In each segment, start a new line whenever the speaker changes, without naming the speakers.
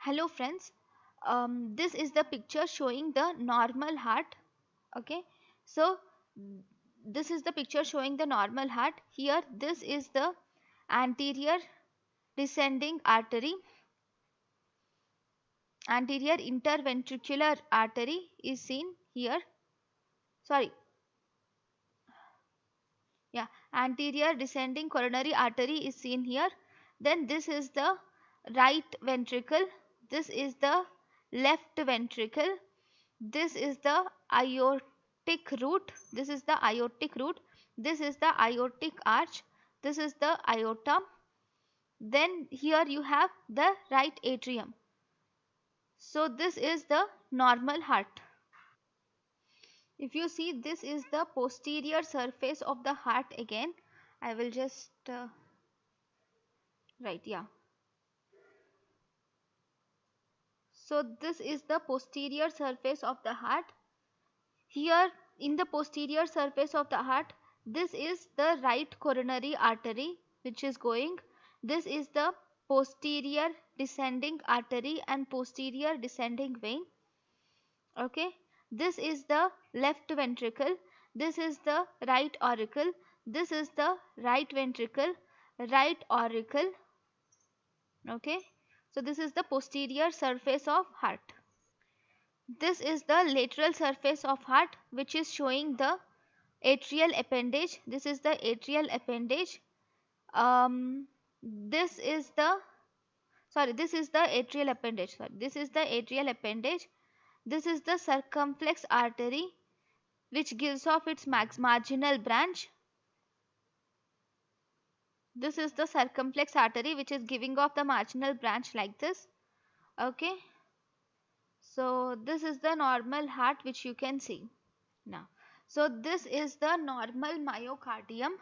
Hello friends, this is the picture showing the normal heart. Okay, so this is the picture showing the normal heart. Here this is the anterior descending artery. Anterior interventricular artery is seen here. Sorry, yeah, anterior descending coronary artery is seen here. Then this is the right ventricle. This is the left ventricle. This is the aortic root. This is the aortic root. This is the aortic arch. This is the aorta. Then here you have the right atrium. So this is the normal heart. If you see, this is the posterior surface of the heart again. I will just write, yeah. So this is the posterior surface of the heart. Here in the posterior surface of the heart, this is the right coronary artery which is going. This is the posterior descending artery and posterior descending vein. Okay. This is the left ventricle. This is the right auricle. This is the right ventricle, right auricle. Okay. So this is the posterior surface of heart. This is the lateral surface of heart which is showing the atrial appendage. This is the atrial appendage. This is the this is the atrial appendage. This is the atrial appendage. This is the circumflex artery which gives off its marginal branch. This is the circumflex artery which is giving off the marginal branch like this. Okay. So this is the normal heart which you can see now. So this is the normal myocardium.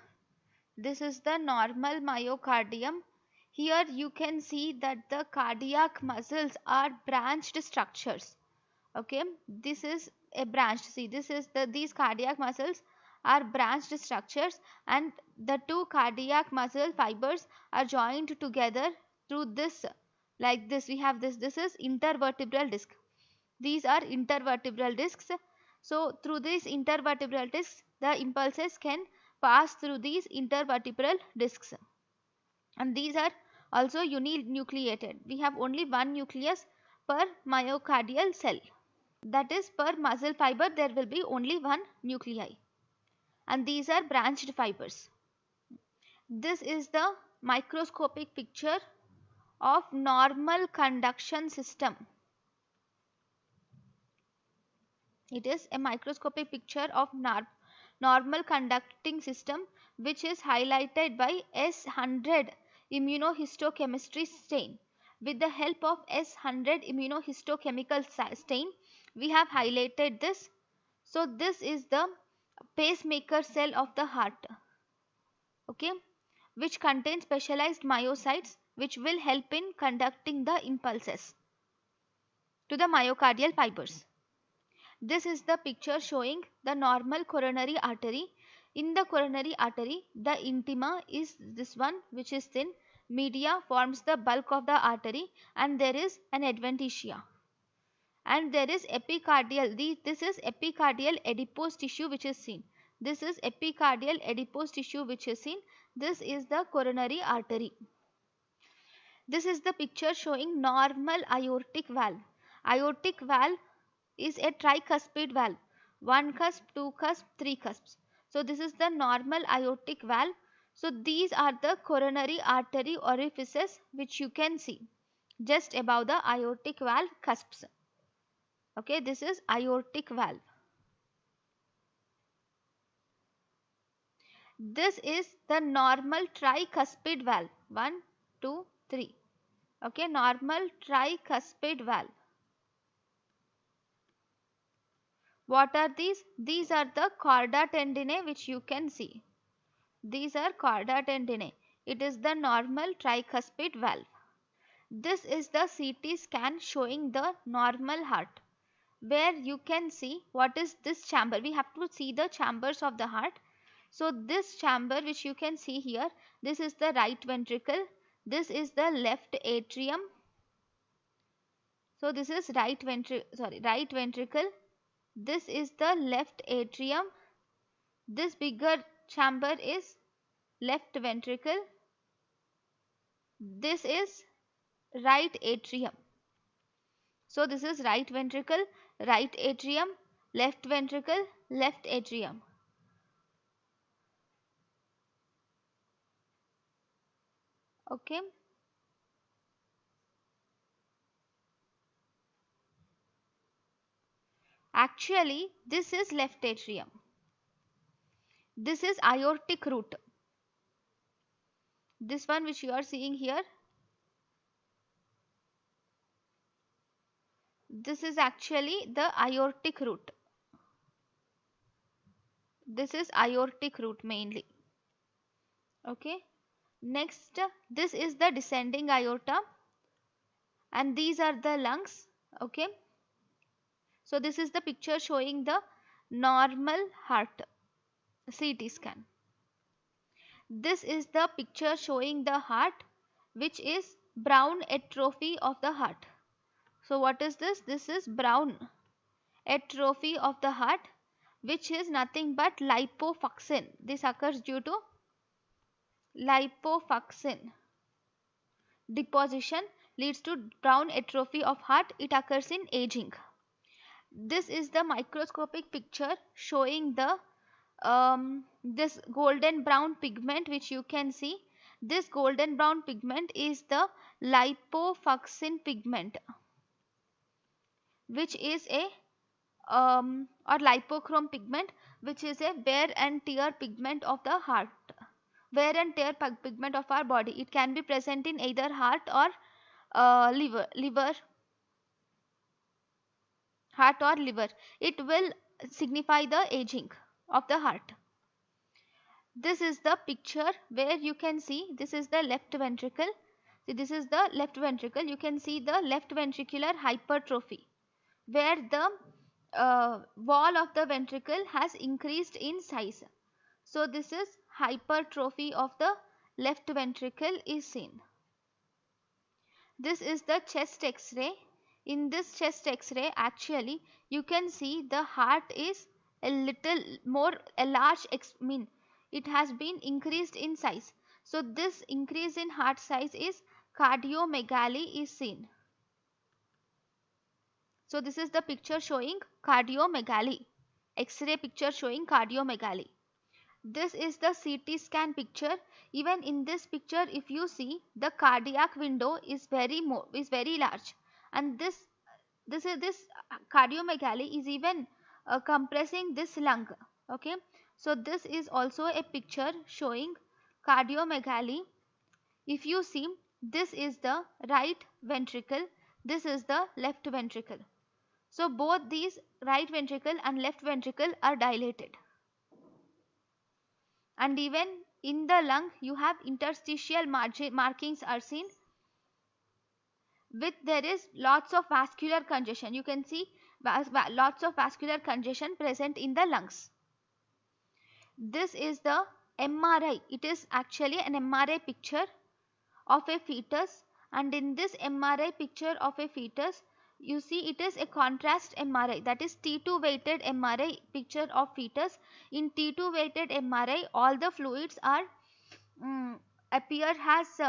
This is the normal myocardium. Here you can see that the cardiac muscles are branched structures. Okay, this is a branch. See, this is these cardiac muscles are branched structures, and the two cardiac muscle fibers are joined together through this, like this. We have this. This is intervertebral disc. These are intervertebral discs. So through these intervertebral discs, the impulses can pass through these intervertebral discs, and these are also uninucleated. We have only one nucleus per myocardial cell. That is, per muscle fiber there will be only one nuclei, and these are branched fibers. This is the microscopic picture of normal conduction system. It is a microscopic picture of normal conducting system which is highlighted by S100 immunohistochemistry stain. With the help of S100 immunohistochemical stain, we have highlighted this. So this is the pacemaker cell of the heart, okay, which contains specialized myocytes which will help in conducting the impulses to the myocardial fibers. This is the picture showing the normal coronary artery. In the coronary artery, the intima is this one which is thin. Media forms the bulk of the artery, and there is an adventitia. And there is epicardial. This is epicardial adipose tissue which is seen. This is epicardial adipose tissue which is seen. This is the coronary artery. This is the picture showing normal aortic valve. Aortic valve is a tricuspid valve. One cusp, two cusp, three cusps. So this is the normal aortic valve. So these are the coronary artery orifices which you can see just above the aortic valve cusps. Okay, this is aortic valve. This is the normal tricuspid valve. 1, 2, 3. Okay, normal tricuspid valve. What are these? These are the chorda tendineae which you can see. These are chorda tendineae. It is the normal tricuspid valve. This is the CT scan showing the normal heart, where you can see what is this chamber. We have to see the chambers of the heart. So this chamber which you can see here, this is the right ventricle, this is the left atrium, So this is right ventricle. This is the left atrium. This bigger chamber is left ventricle. This is right atrium. So this is right ventricle, right atrium, left ventricle, left atrium. Okay. Actually, this is left atrium. This is aortic root. This one which you are seeing here, this is actually the aortic root. This is aortic root mainly. Okay. Next, this is the descending aorta, and these are the lungs. Okay. So this is the picture showing the normal heart CT scan. This is the picture showing the heart, which is brown atrophy of the heart. So what is this? This is brown atrophy of the heart, which is nothing but lipofuscin. This occurs due to lipofuscin deposition, leads to brown atrophy of heart. It occurs in aging. This is the microscopic picture showing the this golden brown pigment which you can see. This golden brown pigment is the lipofuscin pigment, which is a or lipochrome pigment, which is a wear and tear pigment of the heart, wear and tear pigment of our body. It can be present in either heart or liver, heart or liver. It will signify the aging of the heart. This is the picture where you can see this is the left ventricle. See, this is the left ventricle. You can see the left ventricular hypertrophy, where the wall of the ventricle has increased in size. So this is hypertrophy of the left ventricle is seen. This is the chest x-ray. In this chest x-ray, actually you can see the heart is a little more, a large mean it has been increased in size. So this increase in heart size is cardiomegaly is seen. So this is the picture showing cardiomegaly, x-ray picture showing cardiomegaly. This is the CT scan picture. Even in this picture, if you see, the cardiac window is very large, and this cardiomegaly is even compressing this lung. Okay, so this is also a picture showing cardiomegaly. If you see, this is the right ventricle, this is the left ventricle. So both these right ventricle and left ventricle are dilated. And even in the lung you have interstitial markings are seen, with there is lots of vascular congestion. You can see lots of vascular congestion present in the lungs. This is the MRI. It is actually an MRI picture of a fetus, and in this MRI picture of a fetus, you see it is a contrast MRI, that is T2 weighted MRI picture of fetus. In T2 weighted MRI, all the fluids are appear as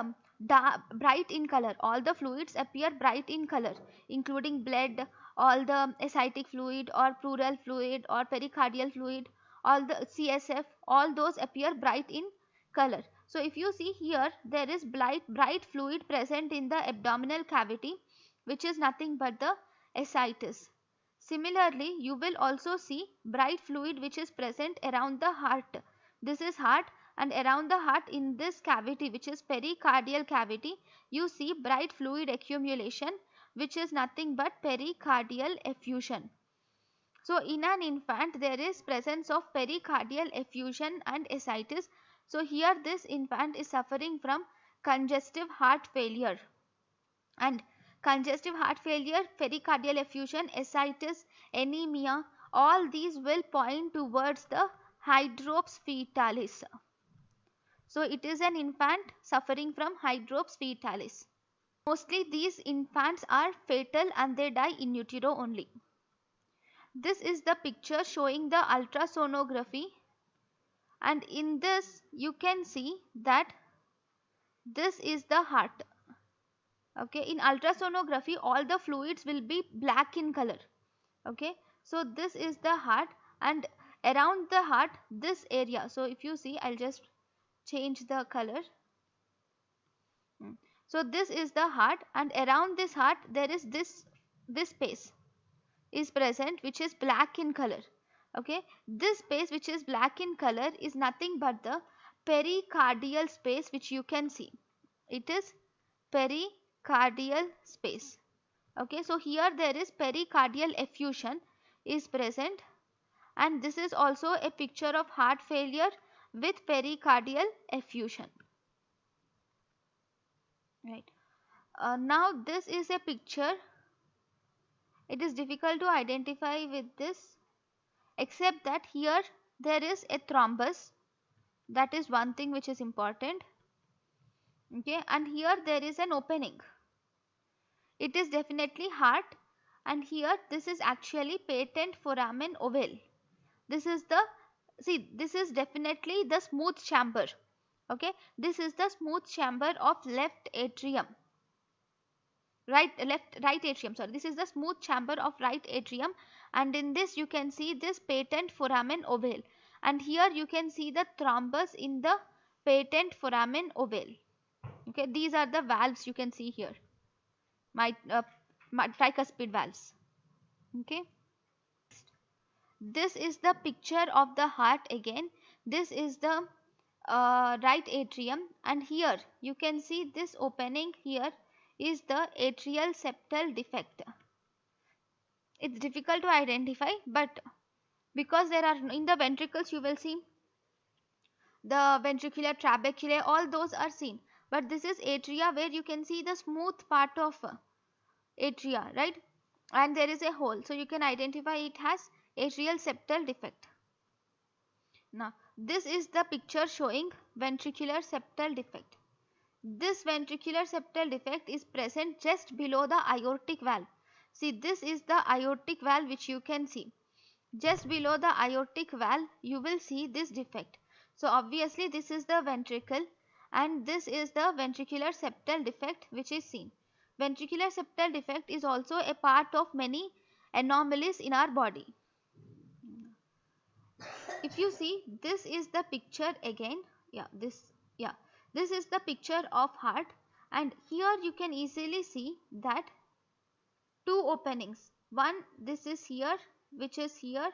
bright in color. All the fluids appear bright in color, including blood, all the ascitic fluid or pleural fluid or pericardial fluid, all the CSF, all those appear bright in color. So if you see here, there is bright fluid present in the abdominal cavity, which is nothing but the ascites. Similarly, you will also see bright fluid which is present around the heart. This is heart, and around the heart in this cavity, which is pericardial cavity, you see bright fluid accumulation, which is nothing but pericardial effusion. So in an infant there is presence of pericardial effusion and ascites. So here this infant is suffering from congestive heart failure, and congestive heart failure, pericardial effusion, ascites, anemia, all these will point towards the hydrops fetalis. So it is an infant suffering from hydrops fetalis. Mostly these infants are fatal and they die in utero only. This is the picture showing the ultrasonography, and in this you can see that this is the heart. Okay, in ultrasonography all the fluids will be black in color. Okay, so this is the heart, and around the heart this area, so if you see, I'll just change the color. So this is the heart, and around this heart there is this space is present which is black in color. Okay, this space which is black in color is nothing but the pericardial space, which you can see. It is pericardial space. Okay, so here there is pericardial effusion is present, and this is also a picture of heart failure with pericardial effusion. Right. Now this is a picture. It is difficult to identify with this, except that here there is a thrombus. That is one thing which is important. Okay, and here there is an opening. It is definitely heart, and here this is actually patent foramen ovale. This is the, see, this is definitely the smooth chamber. Okay, this is the smooth chamber of left atrium. Right atrium, sorry, this is the smooth chamber of right atrium, and in this you can see this patent foramen ovale, and here you can see the thrombus in the patent foramen ovale. Okay, these are the valves you can see here, my tricuspid valves. Okay, this is the picture of the heart again. This is the right atrium, and here you can see this opening here is the atrial septal defect. It's difficult to identify, but because there are in the ventricles you will see the ventricular trabeculae, all those are seen, but this is atria where you can see the smooth part of atria, right, and there is a hole, so you can identify it has atrial septal defect. Now this is the picture showing ventricular septal defect. This ventricular septal defect is present just below the aortic valve. See, this is the aortic valve which you can see. Just below the aortic valve you will see this defect. So obviously this is the ventricle, and this is the ventricular septal defect which is seen. Ventricular septal defect is also a part of many anomalies in our body. If you see, this is the picture again. This is the picture of heart, and here you can easily see that two openings. One, this is here, which is here,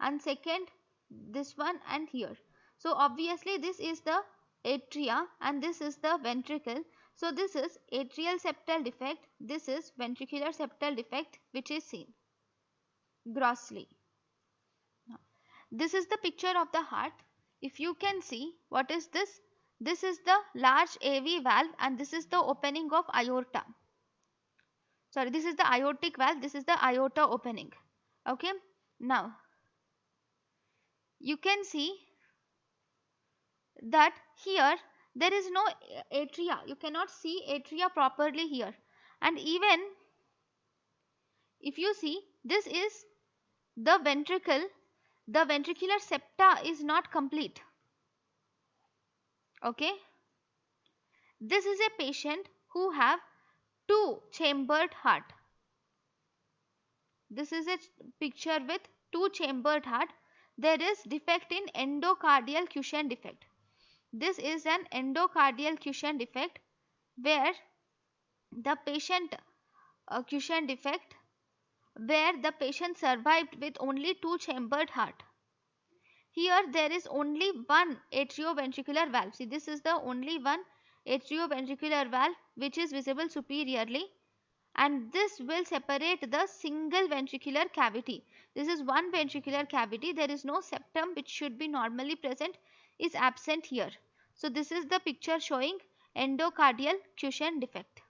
and second this one and here. So obviously this is the atria and this is the ventricle. So this is atrial septal defect, this is ventricular septal defect which is seen grossly. This is the picture of the heart. If you can see, what is this? This is the large AV valve and this is the opening of aorta. Sorry, this is the aortic valve, this is the aorta opening. Okay, now you can see that here there is no atria. You cannot see atria properly here, and even if you see, this is the ventricle, the ventricular septa is not complete. Okay, this is a patient who have two chambered heart. This is a picture with two chambered heart. There is defect in endocardial cushion defect. This is an endocardial cushion defect where the patient cushion defect where the patient survived with only two chambered heart. Here there is only one atrioventricular valve. See, this is the only one atrioventricular valve which is visible superiorly, and this will separate the single ventricular cavity. This is one ventricular cavity. There is no septum which should be normally present, is absent here. So this is the picture showing endocardial cushion defect.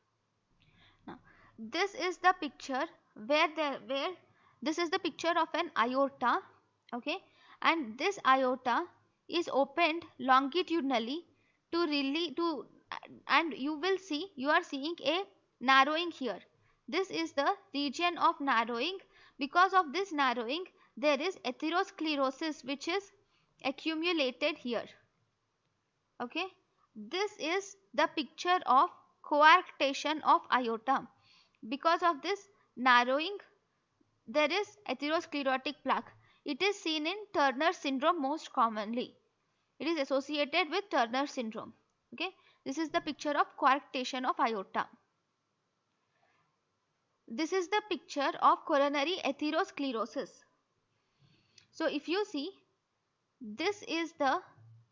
Now this is the picture where this is the picture of an aorta. Okay, and this aorta is opened longitudinally to really to, and you will see, you are seeing a narrowing here. This is the region of narrowing. Because of this narrowing, there is atherosclerosis which is accumulated here. Okay, this is the picture of coarctation of aorta. Because of this narrowing, there is atherosclerotic plaque. It is seen in Turner syndrome most commonly. It is associated with Turner syndrome. Okay, this is the picture of coarctation of aorta. This is the picture of coronary atherosclerosis. So if you see, this is the,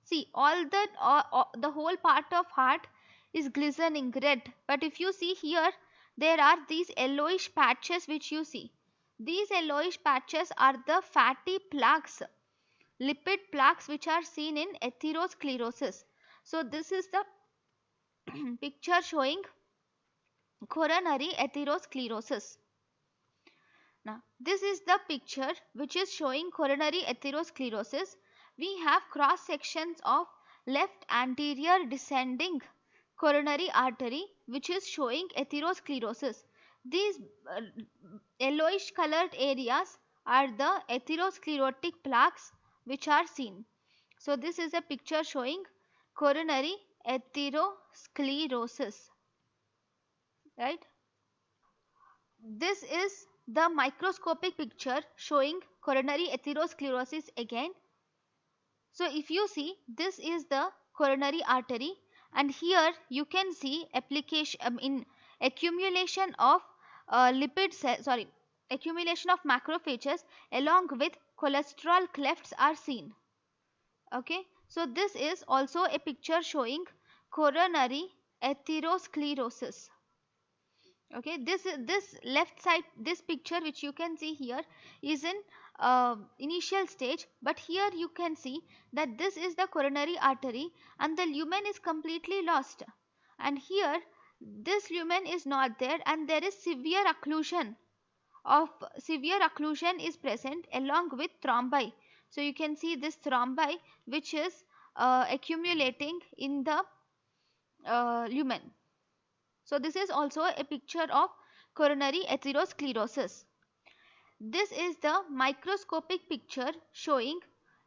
see, all the whole part of heart is glistening red, but if you see here, there are these yellowish patches which you see. These yellowish patches are the fatty plaques, lipid plaques, which are seen in atherosclerosis. So this is the picture showing coronary atherosclerosis. Now, this is the picture which is showing coronary atherosclerosis. We have cross sections of left anterior descending coronary artery which is showing atherosclerosis. These yellowish colored areas are the atherosclerotic plaques which are seen. So, this is a picture showing coronary atherosclerosis, right? This is the microscopic picture showing coronary atherosclerosis again. So if you see, this is the coronary artery, and here you can see accumulation of accumulation of macrophages along with cholesterol clefts are seen. Okay, so this is also a picture showing coronary atherosclerosis. Okay, this left side, this picture which you can see here is in initial stage, but here you can see that this is the coronary artery and the lumen is completely lost, and here this lumen is not there and there is severe occlusion is present along with thrombi. So you can see this thrombi which is accumulating in the lumen. So this is also a picture of coronary atherosclerosis. This is the microscopic picture showing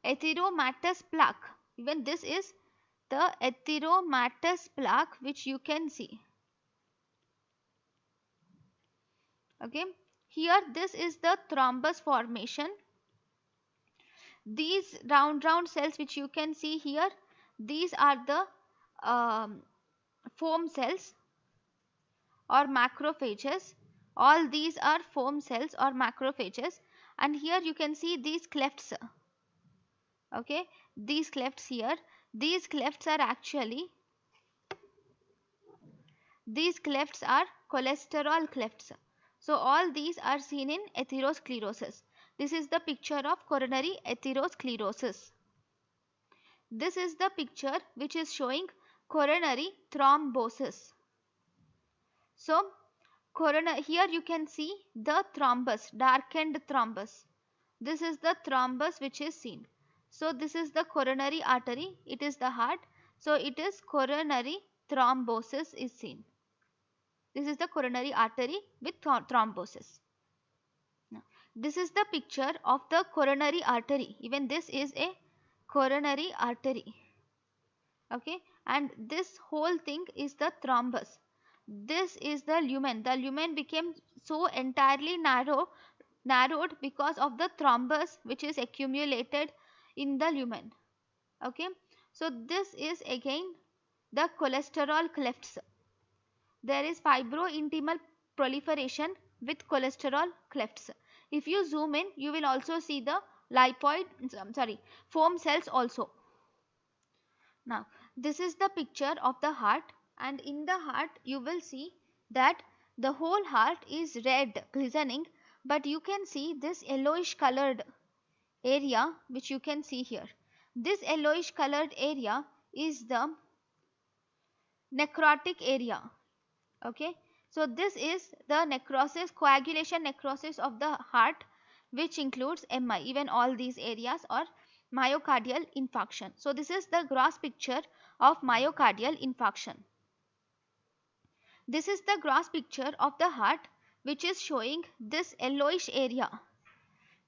atheromatous plaque. Even this is the atheromatous plaque which you can see. Okay, here this is the thrombus formation. These round cells which you can see here, these are the foam cells or macrophages. All these are foam cells or macrophages, and here you can see these clefts. Okay, these clefts here, these clefts are cholesterol clefts. So all these are seen in atherosclerosis. This is the picture of coronary atherosclerosis. This is the picture which is showing coronary thrombosis. So here you can see the thrombus, darkened thrombus. This is the thrombus which is seen. So this is the coronary artery, it is the heart. So it is coronary thrombosis is seen. This is the coronary artery with thrombosis. Now, this is the picture of the coronary artery. Even this is a coronary artery. Okay, and this whole thing is the thrombus. This is the lumen. The lumen became so entirely narrowed because of the thrombus which is accumulated in the lumen. Okay, so this is again the cholesterol clefts. There is fibrointimal proliferation with cholesterol clefts. If you zoom in, you will also see the foam cells also. Now, this is the picture of the heart, and in the heart you will see that the whole heart is red, glistening, but you can see this yellowish colored area which you can see here. This yellowish colored area is the necrotic area. Okay, so this is the necrosis, coagulation necrosis of the heart, which includes MI. Even all these areas are myocardial infarction. So this is the gross picture of myocardial infarction. This is the gross picture of the heart, which is showing this yellowish area.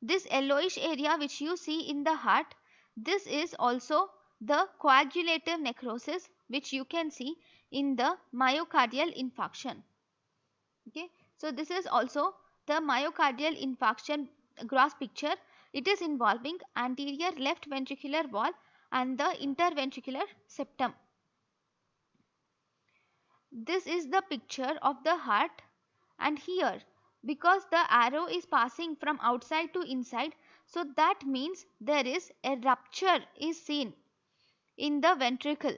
This yellowish area which you see in the heart, this is also the coagulative necrosis which you can see in the myocardial infarction. Okay, so this is also the myocardial infarction gross picture. It is involving anterior left ventricular wall and the interventricular septum. This is the picture of the heart, and here, because the arrow is passing from outside to inside, so that means there is a rupture is seen in the ventricle.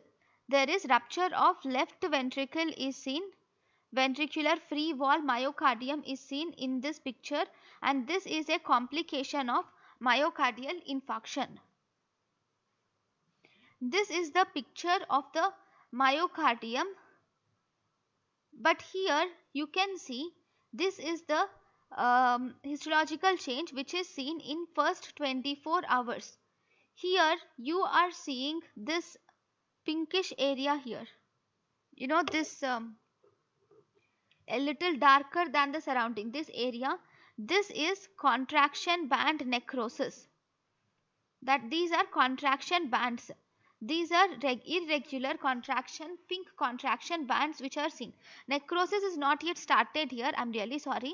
There is rupture of left ventricle is seen. Ventricular free wall myocardium is seen in this picture, and this is a complication of myocardial infarction. This is the picture of the myocardium, but here you can see this is the histological change which is seen in first 24 hours. Here you are seeing this pinkish area here. You know, this a little darker than the surrounding, this area, this is contraction band necrosis. That these are contraction bands. These are irregular contraction, pink contraction bands which are seen. Necrosis is not yet started here. I am really sorry.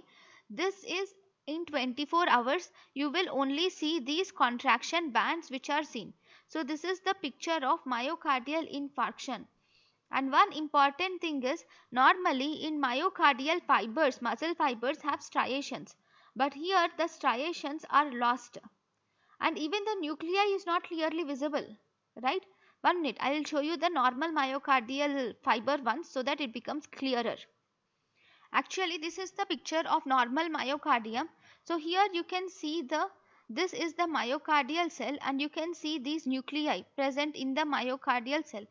This is in 24 hours. You will only see these contraction bands which are seen. So this is the picture of myocardial infarction. And one important thing is, normally in myocardial fibers, muscle fibers have striations. But here the striations are lost. And even the nuclei is not clearly visible, right? 1 minute, I will show you the normal myocardial fiber once so that it becomes clearer. Actually, this is the picture of normal myocardium. So here you can see this is the myocardial cell, and you can see these nuclei present in the myocardial cell.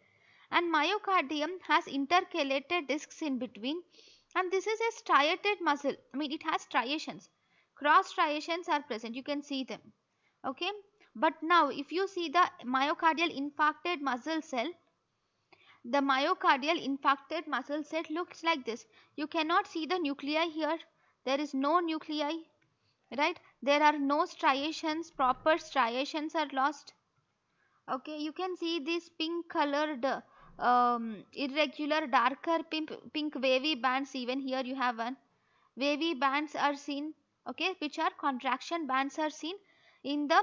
And myocardium has intercalated discs in between, and this is a striated muscle. I mean, it has striations. Cross striations are present. You can see them. Okay, but now if you see the myocardial infarcted muscle cell, the myocardial infarcted muscle cell looks like this. You cannot see the nuclei here. There is no nuclei, right? There are no striations. Proper striations are lost. Okay, you can see these pink colored irregular darker pink wavy bands. Even here you have one. Wavy bands are seen, okay, which are contraction bands are seen in the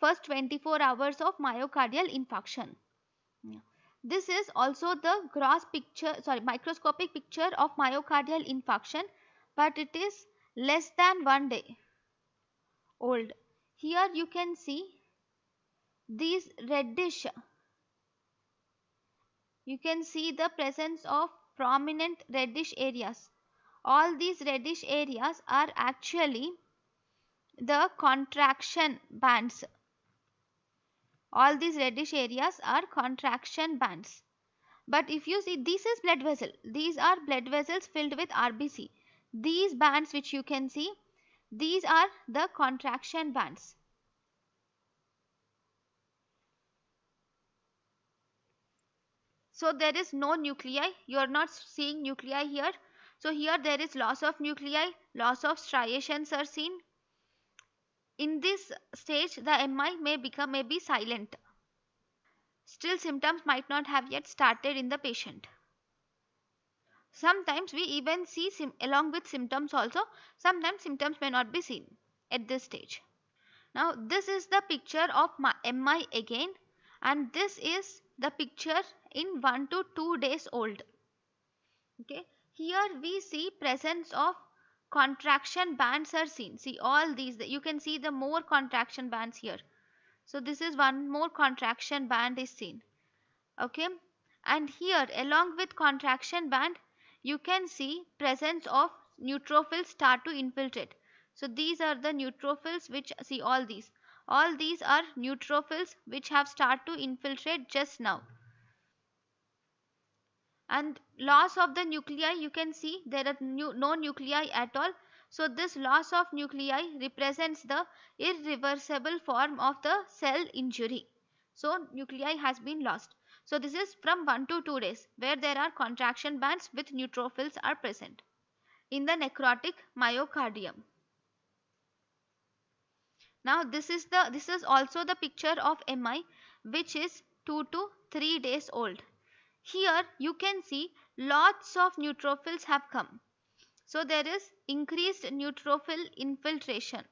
first 24 hours of myocardial infarction. This is also the gross picture, sorry, microscopic picture of myocardial infarction, but it is less than 1 day old. Here you can see these reddish, you can see the presence of prominent reddish areas. All these reddish areas are actually the contraction bands. All these reddish areas are contraction bands. But if you see, this is blood vessel. These are blood vessels filled with RBC. These bands which you can see, these are the contraction bands. So there is no nuclei. You are not seeing nuclei here. So here there is loss of nuclei, loss of striations are seen. In this stage, the MI may be silent. Still, symptoms might not have yet started in the patient. Sometimes we even see along with symptoms also. Sometimes symptoms may not be seen at this stage. Now this is the picture of MI again, and this is the picture in 1 to 2 days old. Okay, here we see presence of contraction bands are seen. See all these, you can see the more contraction bands here. So this is one more contraction band is seen. Okay, and here along with contraction band you can see presence of neutrophils start to infiltrate. So these are the neutrophils which, see all these are neutrophils which have started to infiltrate just now. And loss of the nuclei, you can see there are no nuclei at all. So this loss of nuclei represents the irreversible form of the cell injury. So nuclei has been lost. So this is from 1 to 2 days where there are contraction bands with neutrophils are present in the necrotic myocardium. Now this is also the picture of MI which is 2 to 3 days old. Here you can see lots of neutrophils have come. So there is increased neutrophil infiltration,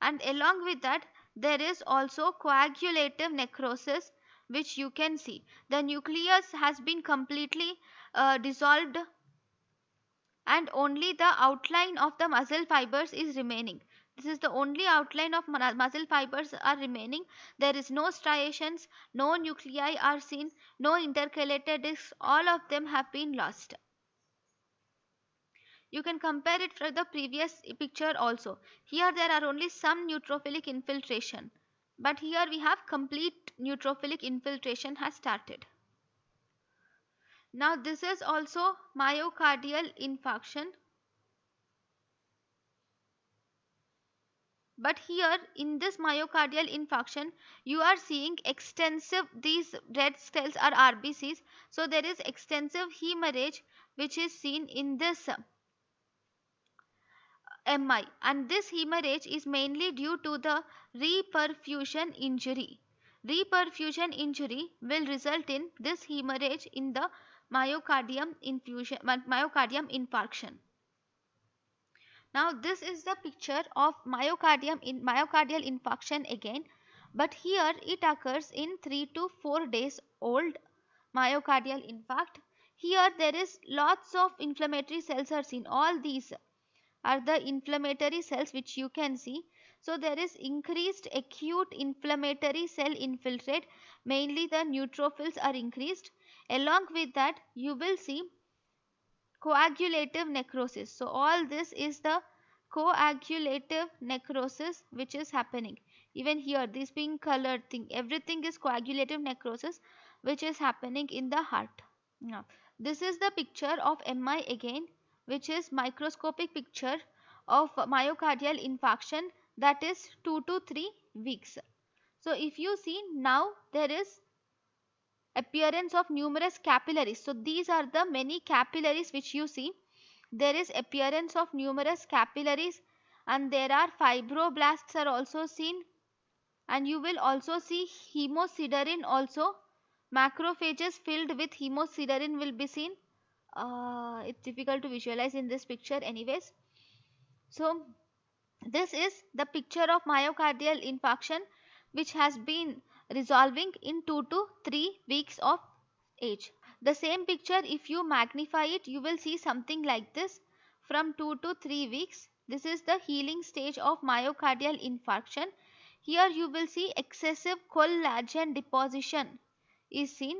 and along with that there is also coagulative necrosis, which you can see. The nucleus has been completely dissolved and only the outline of the muscle fibers is remaining. This is the only outline of muscle fibers are remaining. There is no striations, no nuclei are seen, no intercalated discs, all of them have been lost. You can compare it for the previous picture also. Here there are only some neutrophilic infiltration, but here we have complete neutrophilic infiltration has started. Now this is also myocardial infarction. But here in this myocardial infarction, you are seeing extensive, these red cells are RBCs. So there is extensive hemorrhage which is seen in this MI, and this hemorrhage is mainly due to the reperfusion injury. Reperfusion injury will result in this hemorrhage in the myocardium infarction. Now this is the picture of myocardial infarction again, but here it occurs in 3 to 4 days old myocardial infarct. Here there is lots of inflammatory cells are seen. All these are the inflammatory cells which you can see. So there is increased acute inflammatory cell infiltrate, mainly the neutrophils are increased. Along with that you will see coagulative necrosis. So all this is the coagulative necrosis which is happening. Even here this pink colored thing, everything is coagulative necrosis which is happening in the heart. Now this is the picture of MI again, which is microscopic picture of myocardial infarction, that is 2 to 3 weeks. So if you see now there is appearance of numerous capillaries. So these are the many capillaries which you see. There is appearance of numerous capillaries, and there are fibroblasts are also seen, and you will also see hemosiderin also. Macrophages filled with hemosiderin will be seen. It's difficult to visualize in this picture anyways. So this is the picture of myocardial infarction which has been resolving in 2 to 3 weeks of age. The same picture, if you magnify it, you will see something like this from 2 to 3 weeks. This is the healing stage of myocardial infarction. Here you will see excessive collagen deposition is seen.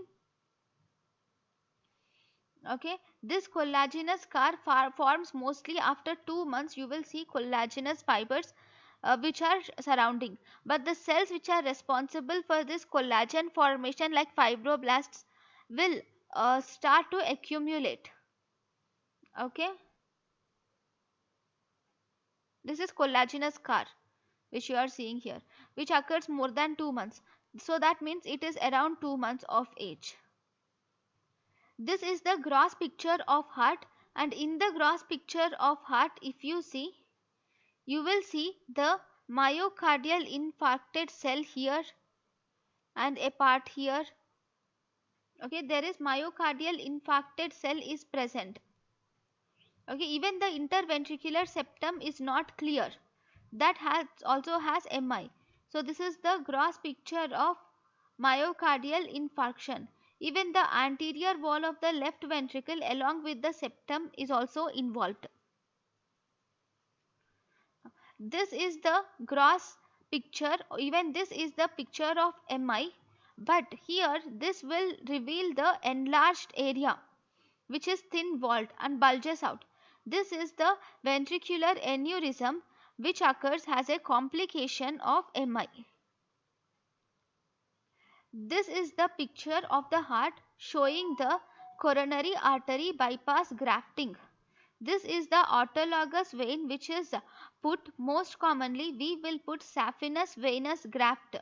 Okay, this collagenous scar forms mostly after 2 months. You will see collagenous fibers which are surrounding, but the cells which are responsible for this collagen formation like fibroblasts will start to accumulate. Okay, this is collagenous scar which you are seeing here, which occurs more than 2 months. So that means it is around 2 months of age. This is the gross picture of heart, and in the gross picture of heart, if you see, you will see the myocardial infarcted cell here and a part here. Okay, there is myocardial infarcted cell is present. Okay, even the interventricular septum is not clear. That also has MI. So this is the gross picture of myocardial infarction. Even the anterior wall of the left ventricle along with the septum is also involved. This is the gross picture. Even this is the picture of MI, but here this will reveal the enlarged area which is thin walled and bulges out. This is the ventricular aneurysm which occurs as a complication of MI. This is the picture of the heart showing the coronary artery bypass grafting. This is the autologous vein which is put, most commonly we will put saphenous venous graft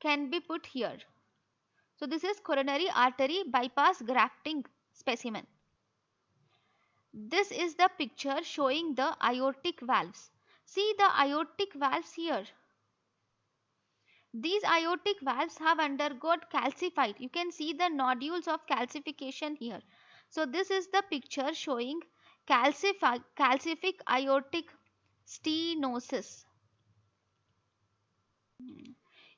can be put here. So this is coronary artery bypass grafting specimen. This is the picture showing the aortic valves. See the aortic valves here. These aortic valves have undergone calcified. You can see the nodules of calcification here. So this is the picture showing calcific aortic stenosis.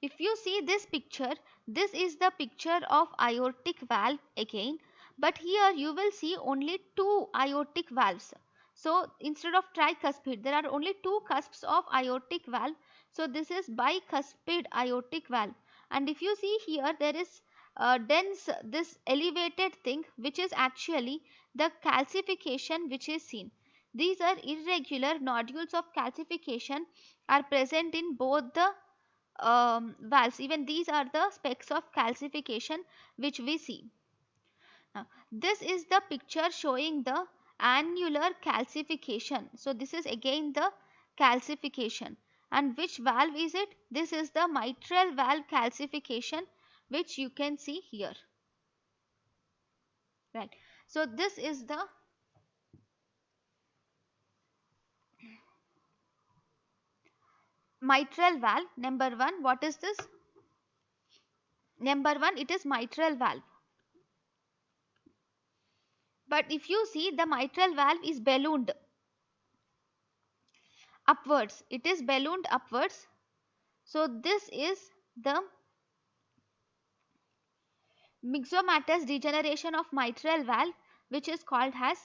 If you see this picture, this is the picture of aortic valve again, but here you will see only two aortic valves. So instead of tricuspid, there are only two cusps of aortic valve. So this is bicuspid aortic valve. And if you see here, there is dense, this elevated thing, which is actually the calcification which is seen. These are irregular nodules of calcification are present in both the valves. Even these are the specks of calcification which we see. Now, this is the picture showing the annular calcification. So this is again the calcification. And which valve is it? This is the mitral valve calcification, which you can see here. Right. So this is the mitral valve. Number one, what is this? Number one, it is mitral valve. But if you see, the mitral valve is ballooned upwards. It is ballooned upwards. So this is the myxomatous degeneration of mitral valve, which is called as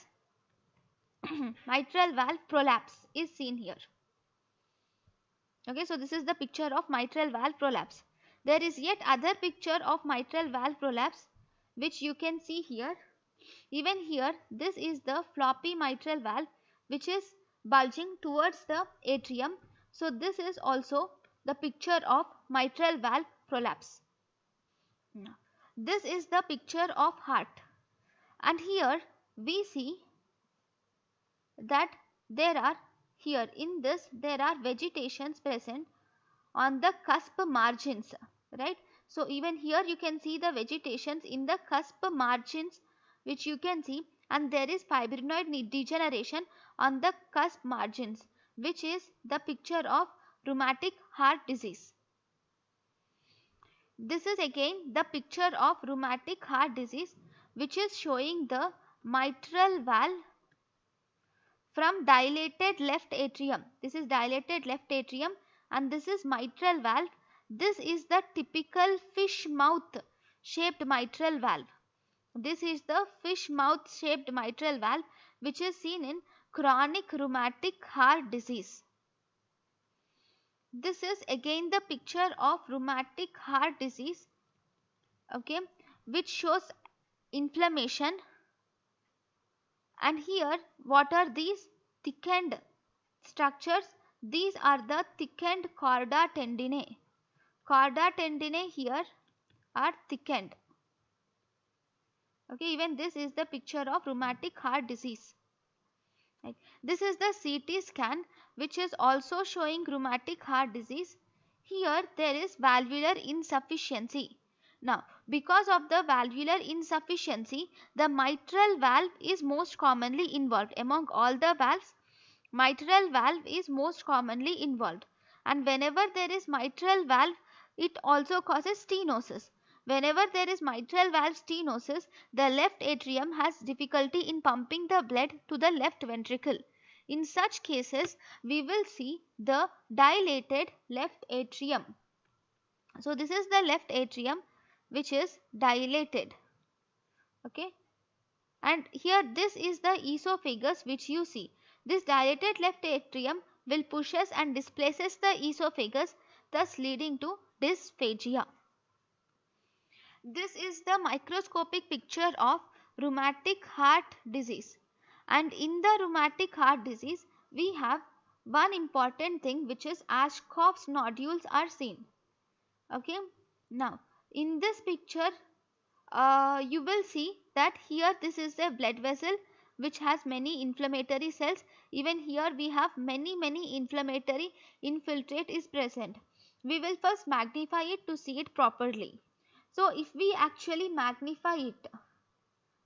mitral valve prolapse, is seen here. Okay, so this is the picture of mitral valve prolapse. There is yet other picture of mitral valve prolapse, which you can see here. Even here, this is the floppy mitral valve, which is bulging towards the atrium. So this is also the picture of mitral valve prolapse. Now, this is the picture of heart, and here we see that there are, here in this, there are vegetations present on the cusp margins, right? So even here you can see the vegetations in the cusp margins, which you can see, and there is fibrinoid degeneration on the cusp margins, which is the picture of rheumatic heart disease. This is again the picture of rheumatic heart disease, which is showing the mitral valve from dilated left atrium. This is dilated left atrium, and this is mitral valve. This is the typical fish mouth shaped mitral valve. This is the fish mouth shaped mitral valve, which is seen in chronic rheumatic heart disease. This is again the picture of rheumatic heart disease, okay, which shows inflammation. And here, what are these thickened structures? These are the thickened chorda tendinae. Chorda tendinae here are thickened. Okay, even this is the picture of rheumatic heart disease. Right. This is the CT scan, which is also showing rheumatic heart disease. Here there is valvular insufficiency. Now, because of the valvular insufficiency, the mitral valve is most commonly involved. Among all the valves, mitral valve is most commonly involved. And whenever there is mitral valve, it also causes stenosis. Whenever there is mitral valve stenosis, the left atrium has difficulty in pumping the blood to the left ventricle. In such cases, we will see the dilated left atrium. So this is the left atrium, which is dilated. Okay. And here this is the esophagus, which you see. This dilated left atrium will pushes and displaces the esophagus, thus leading to dysphagia. This is the microscopic picture of rheumatic heart disease. And in the rheumatic heart disease, we have one important thing, which is Ashkoff's nodules are seen. Okay. Now, in this picture, you will see that here this is a blood vessel which has many inflammatory cells. Even here we have many inflammatory infiltrate is present. We will first magnify it to see it properly. So if we actually magnify it,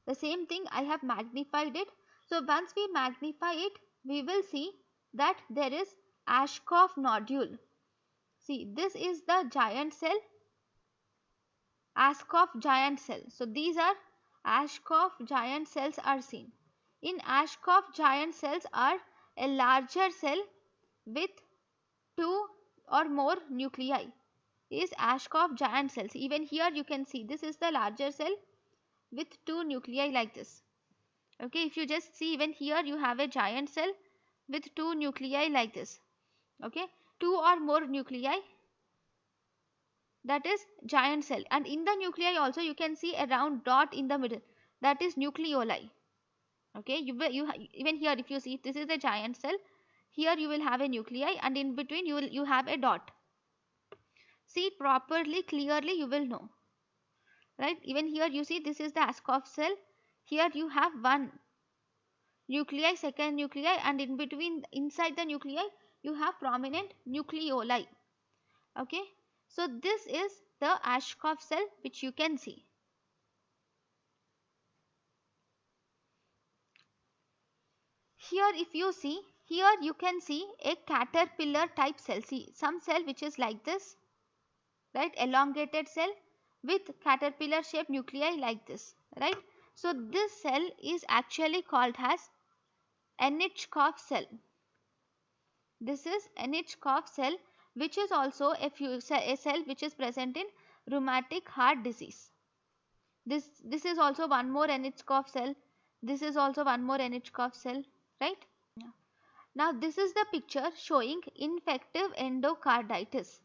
the same thing I have magnified it. So once we magnify it, we will see that there is Ashkoff nodule. See, this is the giant cell, Ashkoff giant cell. So these are Ashkoff giant cells are seen. In Ashkoff giant cells are a larger cell with 2 or more nuclei is Ashkoff giant cells. Even here you can see this is the larger cell with 2 nuclei like this. Okay, if you just see, even here you have a giant cell with 2 nuclei like this. Okay, 2 or more nuclei, that is giant cell, and in the nuclei also you can see a round dot in the middle, that is nucleoli. Okay, even here if you see, this is a giant cell, here you will have a nuclei, and in between you have a dot. See it properly, clearly you will know, right? Even here you see this is the Ashkoff cell, here you have one nuclei, second nuclei, and in between inside the nuclei you have prominent nucleoli. Okay, so this is the Ashkoff cell which you can see. Here if you see, here you can see a caterpillar type cell. See, some cell which is like this, right, elongated cell with caterpillar shaped nuclei like this, right? So this cell is actually called as Anichkov cell. This is Anichkov cell, which is also a cell which is present in rheumatic heart disease. This is also one more Anichkov cell. This is also one more Anichkov cell, right? Now this is the picture showing infective endocarditis.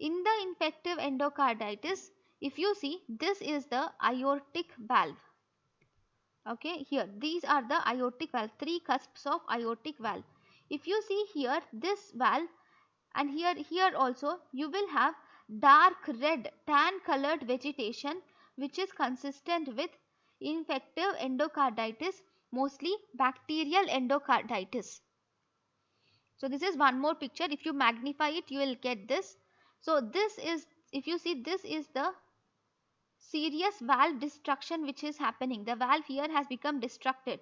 In the infective endocarditis, if you see, this is the aortic valve. Okay, here these are the aortic valve, 3 cusps of aortic valve. If you see here this valve, and here also you will have dark red tan colored vegetation which is consistent with infective endocarditis, mostly bacterial endocarditis. So this is one more picture. If you magnify it, you will get this. So this is, if you see, this is the serious valve destruction which is happening. The valve here has become destructed.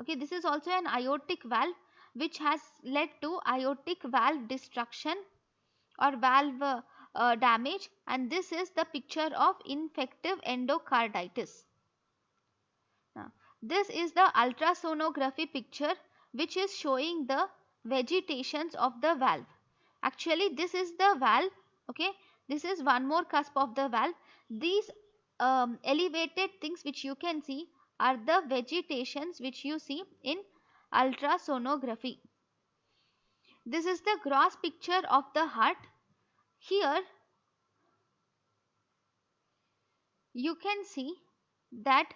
Okay, this is also an aortic valve which has led to aortic valve destruction or valve damage, and this is the picture of infective endocarditis. Now, this is the ultrasonography picture which is showing the vegetations of the valve. Actually this is the valve. Okay, this is one more cusp of the valve. These elevated things which you can see are the vegetations which you see in ultrasonography. This is the gross picture of the heart. Here you can see that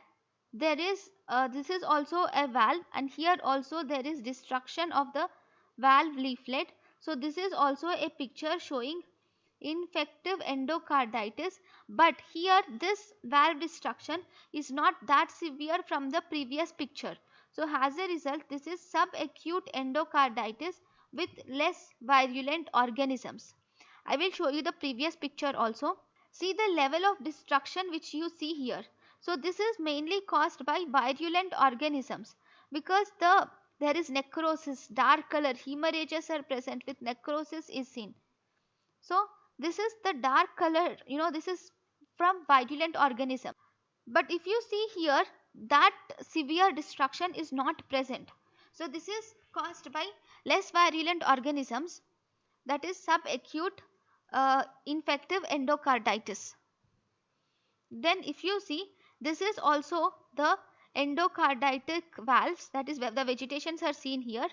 there is this is also a valve, and here also there is destruction of the valve leaflet. So this is also a picture showing infective endocarditis, but here this valve destruction is not that severe from the previous picture. So as a result, this is subacute endocarditis with less virulent organisms. I will show you the previous picture also. See the level of destruction which you see here. So this is mainly caused by virulent organisms, because there is necrosis, dark color, hemorrhages are present with necrosis is seen. So this is the dark color, this is from virulent organism. But if you see here, that severe destruction is not present. So this is caused by less virulent organisms, that is subacute infective endocarditis. Then if you see, this is also the endocarditic valves, that is where the vegetations are seen here.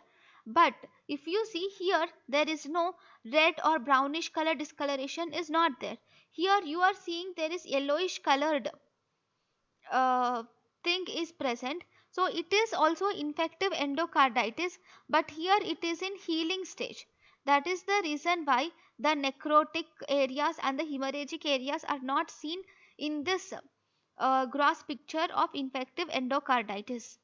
But if you see here, there is no red or brownish color discoloration is not there. Here you are seeing there is yellowish colored thing is present. So it is also infective endocarditis, but here it is in healing stage. That is the reason why the necrotic areas and the hemorrhagic areas are not seen in this gross picture of infective endocarditis.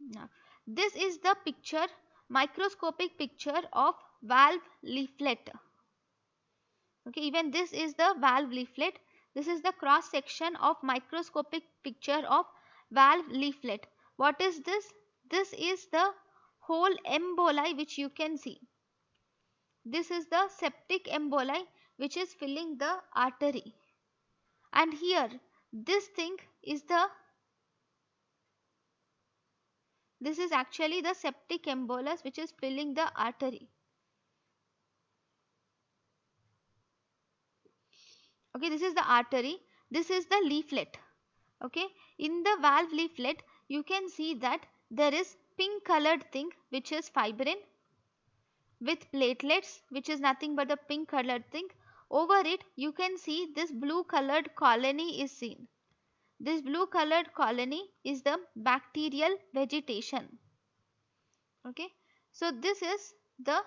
Now, this is the picture, microscopic picture of valve leaflet. Okay, even this is the valve leaflet. This is the cross section of microscopic picture of valve leaflet. What is this? This is the whole emboli which you can see. This is the septic emboli which is filling the artery. And here this thing is this is actually the septic embolus which is filling the artery. Okay, this is the artery. This is the leaflet. Okay, in the valve leaflet you can see that there is pink colored thing which is fibrin with platelets, which is nothing but the pink colored thing. Over it you can see this blue colored colony is seen. This blue colored colony is the bacterial vegetation. Okay, so this is the,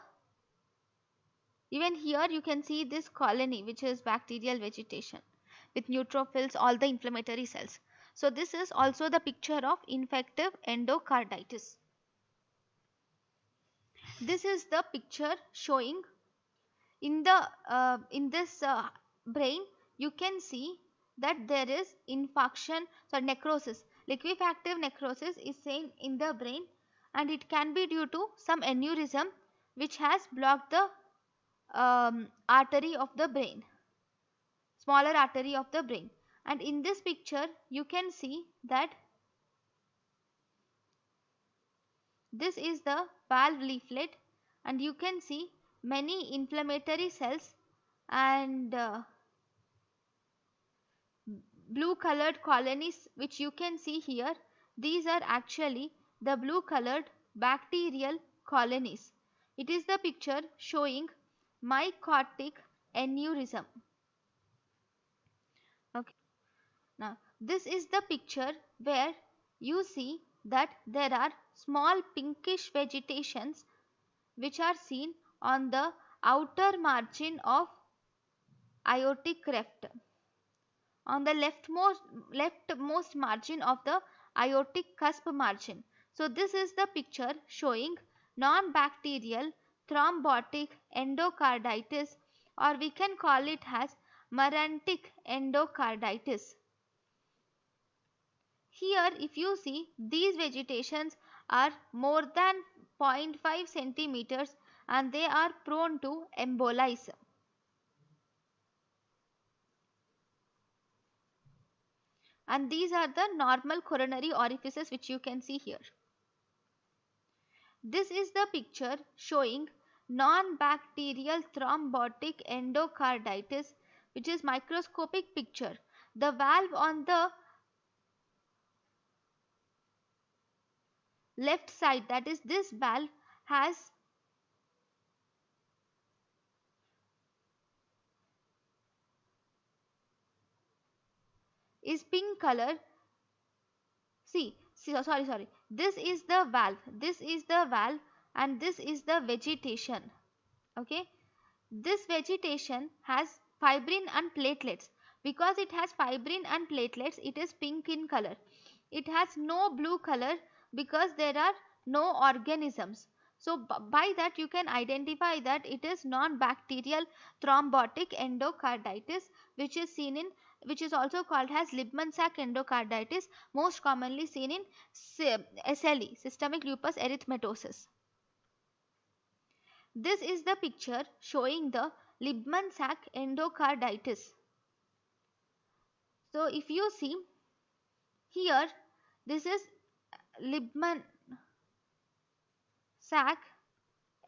even here you can see this colony which is bacterial vegetation with neutrophils, all the inflammatory cells. So this is also the picture of infective endocarditis. This is the picture showing in this brain. You can see that there is infarction, so necrosis, liquefactive necrosis is seen in the brain, and it can be due to some aneurysm which has blocked the artery of the brain, smaller artery of the brain. And in this picture you can see that this is the valve leaflet, and you can see many inflammatory cells and blue colored colonies which you can see here. These are actually the blue colored bacterial colonies. It is the picture showing mycotic aneurysm. Okay. Now this is the picture where you see that there are small pinkish vegetations which are seen on the outer margin of aortic cleft, on the leftmost margin of the aortic cusp margin. So this is the picture showing non-bacterial thrombotic endocarditis, or we can call it as marantic endocarditis. Here if you see, these vegetations are more than 0.5 centimeters and they are prone to embolize. And these are the normal coronary orifices which you can see here. This is the picture showing non-bacterial thrombotic endocarditis, which is microscopic picture. The valve on the left side, that is this valve, is pink color. Sorry, this is the valve, and this is the vegetation. Okay, this vegetation has fibrin and platelets. Because it has fibrin and platelets, it is pink in color. It has no blue color because there are no organisms. So by that you can identify that it is non-bacterial thrombotic endocarditis, which is also called as Liebman-Sack endocarditis, most commonly seen in SLE, systemic lupus erythematosus. This is the picture showing the Liebman-Sack endocarditis. So if you see here, this is Liebman-Sack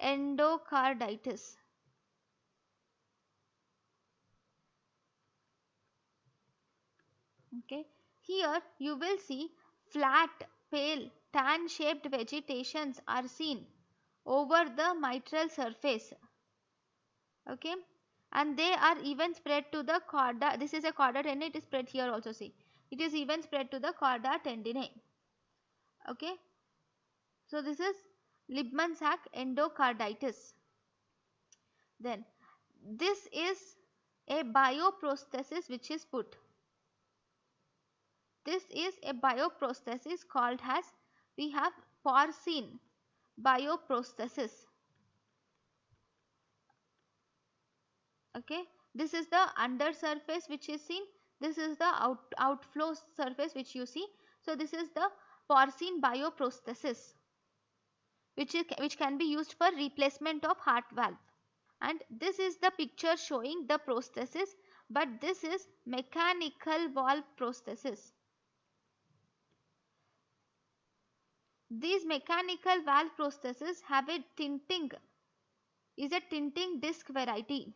endocarditis. Okay, here you will see flat, pale, tan shaped vegetations are seen over the mitral surface. Okay, and they are even spread to the chorda. This is a chorda tendon, it is spread here also, see. It is even spread to the chorda tendineae. Okay, so this is Liebman-Sack endocarditis. Then this is a bioprosthesis which is put. This is a bioprosthesis called as, we have porcine bioprosthesis. Okay, this is the under surface which is seen. This is the outflow surface which you see. So this is the porcine bioprosthesis, which can be used for replacement of heart valve. And this is the picture showing the prosthesis, but this is mechanical valve prosthesis. These mechanical valve prostheses have a tinting disc variety.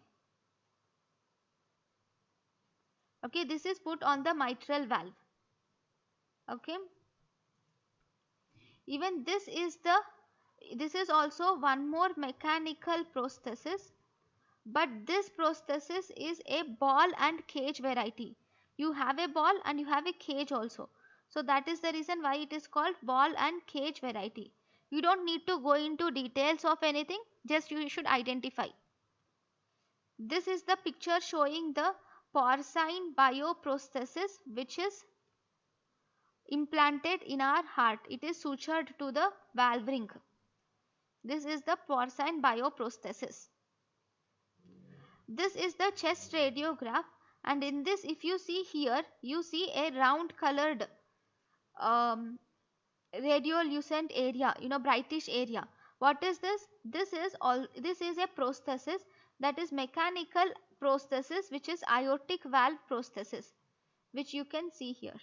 Okay, this is put on the mitral valve. Okay, even this is also one more mechanical prosthesis, but this prosthesis is a ball and cage variety. You have a ball and you have a cage also. So that is the reason why it is called ball and cage variety. You don't need to go into details of anything, just you should identify. This is the picture showing the porcine bioprosthesis which is implanted in our heart. It is sutured to the valve ring. This is the porcine bioprosthesis. This is the chest radiograph, and in this, if you see here, you see a round colored radiolucent area, brightish area. What is this? This is a prosthesis, that is mechanical prosthesis, which is aortic valve prosthesis, which you can see here.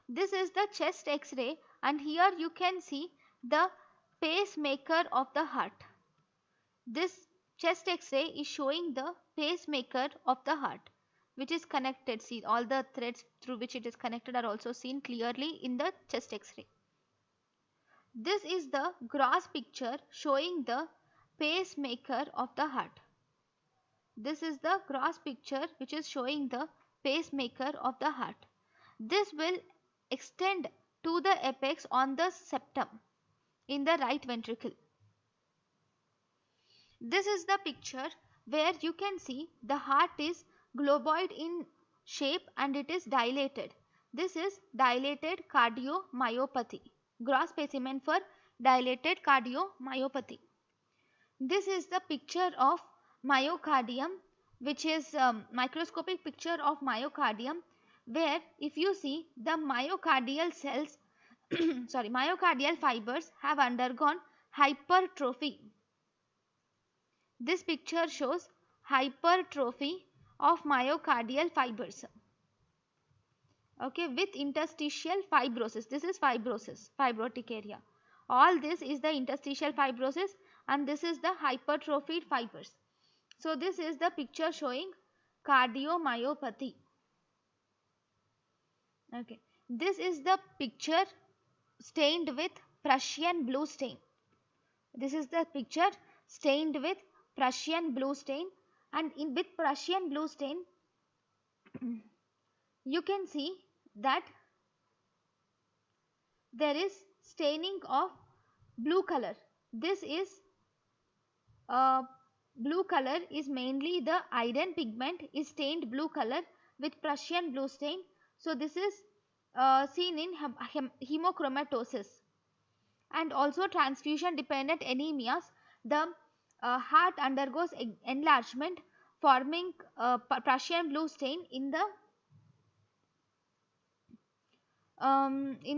This is the chest X-ray, and here you can see the pacemaker of the heart. This chest X-ray is showing the pacemaker of the heart, which is connected. See, all the threads through which it is connected are also seen clearly in the chest X-ray. This is the gross picture showing the pacemaker of the heart. This is the gross picture which is showing the pacemaker of the heart. This will extend to the apex on the septum in the right ventricle. This is the picture where you can see the heart is globoid in shape and it is dilated. This is dilated cardiomyopathy. Gross specimen for dilated cardiomyopathy. This is the picture of myocardium, which is microscopic picture of myocardium, where if you see the myocardial cells, myocardial fibers have undergone hypertrophy. This picture shows hypertrophy of myocardial fibers. Okay, with interstitial fibrosis. This is fibrosis, fibrotic area. All this is the interstitial fibrosis, and this is the hypertrophied fibers. So this is the picture showing cardiomyopathy. Okay, this is the picture stained with Prussian blue stain. This is the picture stained with Prussian blue stain, and with Prussian blue stain you can see that there is staining of blue color. This is blue color is mainly the iron pigment is stained blue color with Prussian blue stain. So this is seen in hemochromatosis, and also transfusion dependent anemias. The heart undergoes enlargement, forming Prussian blue stain in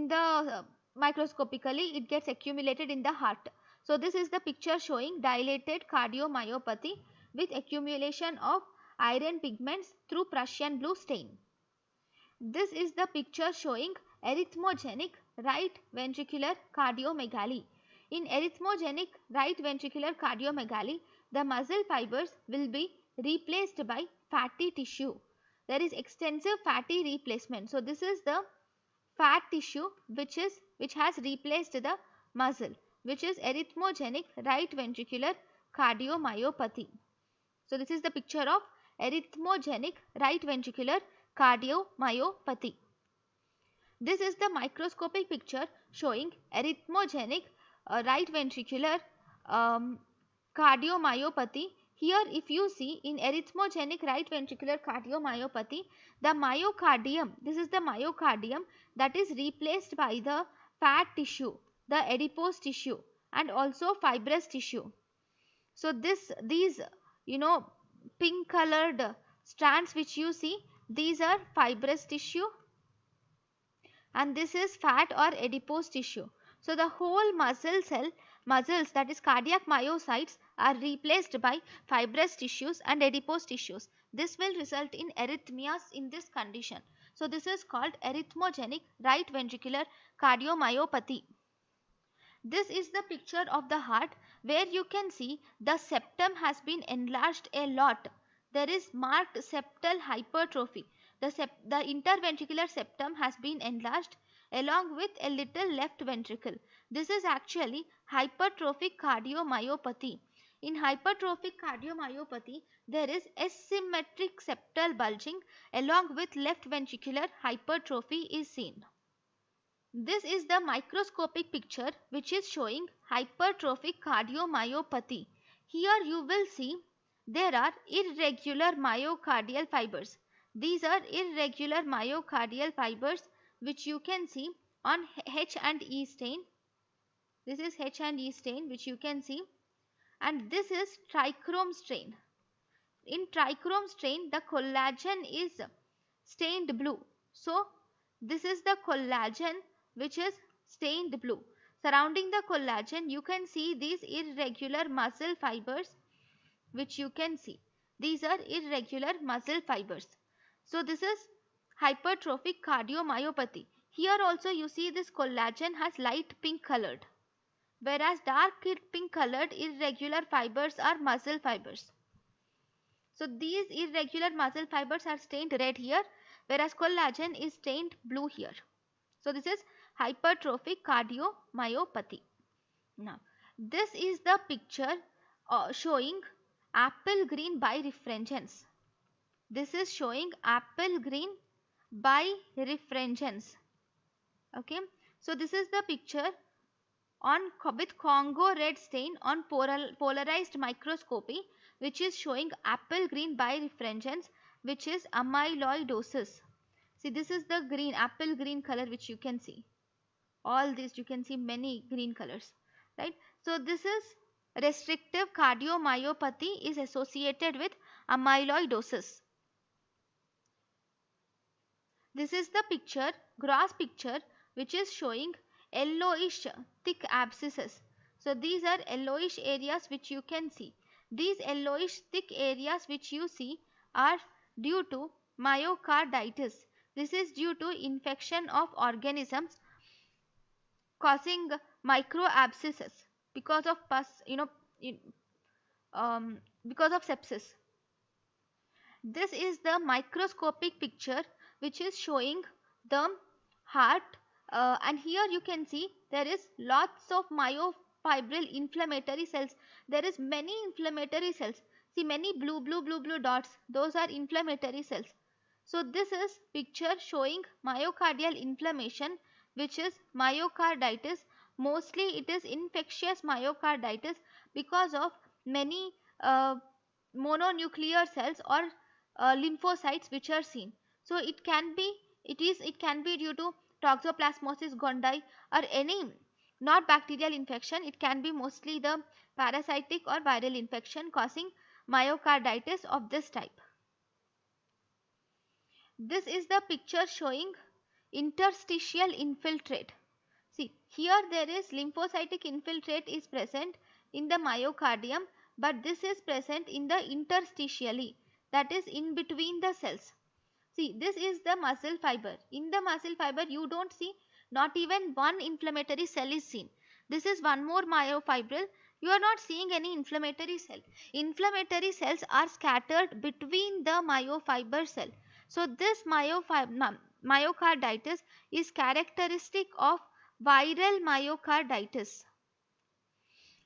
the microscopically it gets accumulated in the heart. So this is the picture showing dilated cardiomyopathy with accumulation of iron pigments through Prussian blue stain. This is the picture showing arrhythmogenic right ventricular cardiomegaly. In arrhythmogenic right ventricular cardiomegaly, the muscle fibers will be replaced by fatty tissue. There is extensive fatty replacement. So this is the fat tissue which has replaced the muscle, which is arrhythmogenic right ventricular cardiomyopathy. So this is the picture of arrhythmogenic right ventricular cardiomyopathy. This is the microscopic picture showing arrhythmogenic right ventricular cardiomyopathy. Here if you see in arrhythmogenic right ventricular cardiomyopathy, the myocardium, this is the myocardium that is replaced by the fat tissue, the adipose tissue, and also fibrous tissue. So these pink colored strands which you see, These are fibrous tissue and this is fat or adipose tissue. So the whole muscles, that is cardiac myocytes, are replaced by fibrous tissues and adipose tissues. This will result in arrhythmias in this condition. So this is called arrhythmogenic right ventricular cardiomyopathy. This is the picture of the heart where you can see the septum has been enlarged a lot. There is marked septal hypertrophy. The interventricular septum has been enlarged along with a little left ventricle. This is actually hypertrophic cardiomyopathy. In hypertrophic cardiomyopathy, there is asymmetric septal bulging along with left ventricular hypertrophy is seen. This is the microscopic picture which is showing hypertrophic cardiomyopathy. Here you will see there are irregular myocardial fibers. These are irregular myocardial fibers which you can see on H and E stain. This is H and E stain which you can see, and this is trichrome stain. In trichrome stain the collagen is stained blue. So this is the collagen which is stained blue. Surrounding the collagen you can see these irregular muscle fibers which you can see. These are irregular muscle fibers. So this is hypertrophic cardiomyopathy. Here also you see this collagen has light pink colored, whereas dark pink colored irregular fibers are muscle fibers. So these irregular muscle fibers are stained red here, whereas collagen is stained blue here. So this is hypertrophic cardiomyopathy. Now this is the picture showing apple green birefringence. This is showing apple green birefringence. Okay. So this is the picture with Congo red stain on polarized microscopy, which is showing apple green birefringence, which is amyloidosis. See, this is the green, apple green color which you can see. All these you can see many green colors, right? So this is restrictive cardiomyopathy is associated with amyloidosis. This is the picture, gross picture, which is showing yellowish thick abscesses. So these are yellowish areas which you can see. These yellowish thick areas which you see are due to myocarditis. This is due to infection of organisms causing micro abscesses because of because of sepsis. This is the microscopic picture which is showing the heart, and here you can see there is lots of myofibril inflammatory cells. There is many inflammatory cells. See, many blue dots, those are inflammatory cells. So this is picture showing myocardial inflammation, which is myocarditis. Mostly it is infectious myocarditis because of many mononuclear cells or lymphocytes which are seen. So it can be due to toxoplasmosis gondii or any not bacterial infection. It can be mostly the parasitic or viral infection causing myocarditis of this type. This is the picture showing interstitial infiltrate. See, here there is lymphocytic infiltrate is present in the myocardium, but this is present in the interstitially, that is in between the cells. See, this is the muscle fiber. In the muscle fiber you don't see, not even one inflammatory cell is seen. This is one more myofibril. You are not seeing any inflammatory cell. Inflammatory cells are scattered between the myofiber cell. So this myocarditis is characteristic of viral myocarditis.